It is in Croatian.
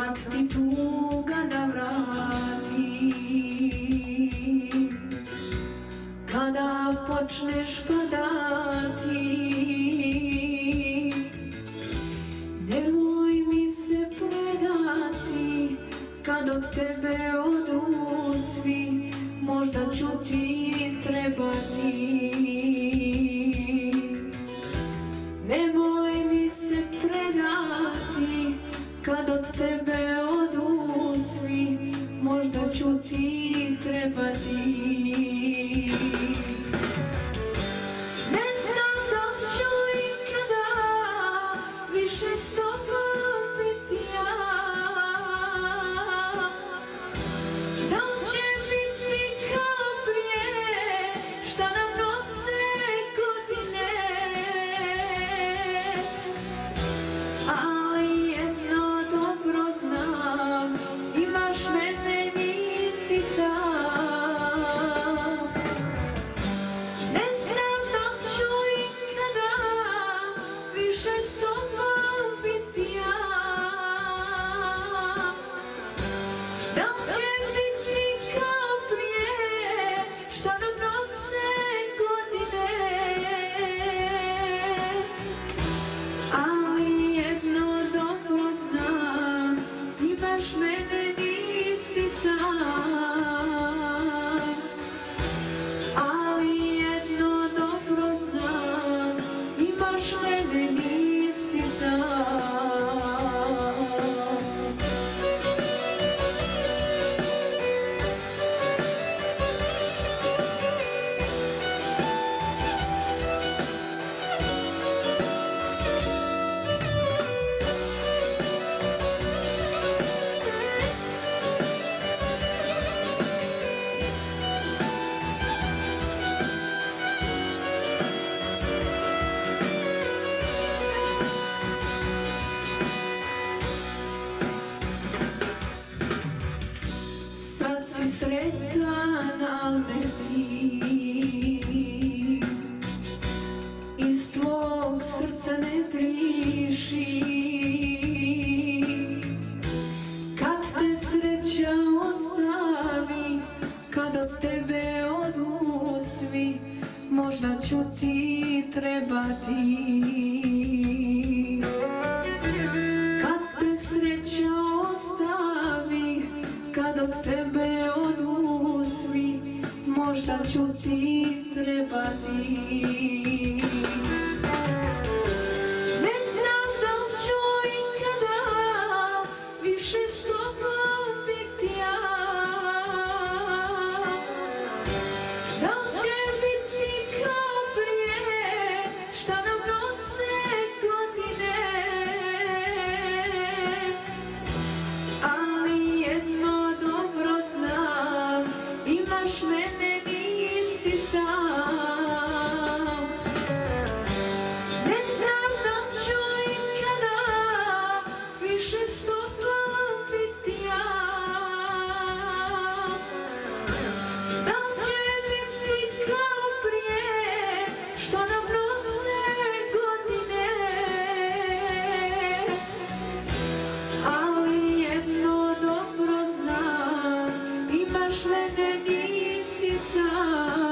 kad ti tuga da vrati, kada počneš padati, nemoj mi se predati, kad od tebe odu svi, možda ću ti trebati. Nemoj mi se predati, kad od tebe odu svi, možda ću ti trebati. Ne znam da ću ikada više s tobom biti ja, da li će biti kao prije, šta nam nose godine, ali jedno dobro znam, imaš mene, nisi sam. Ne znam da ću ikada više s tobom biti ja, da li će biti kao prije, šta nam nose godine, ali jedno dobro znam, imaš mene, nisi sam. Ali jedno dobro znam, imaš mene, nisi sam. Sad si sretan, al ne ti, iz tvog srca ne briši. Kad te sreća ostavi, kad od tebe odu svi, možda ću ti trebati. Kad te sreća ostavi, kad od tebe odu svi, možda ću ti trebati. Ne znam da li ću ikada više s tobom biti ja, da li će biti kao prije, šta nam nose godine, ali jedno dobro znam, imaš mene, nisi sam. Ne znam da li ću ikada više s tobom biti ja, da li će biti kao prije, što nam nose godine, ali jedno dobro znam, imaš mene, nisi sam.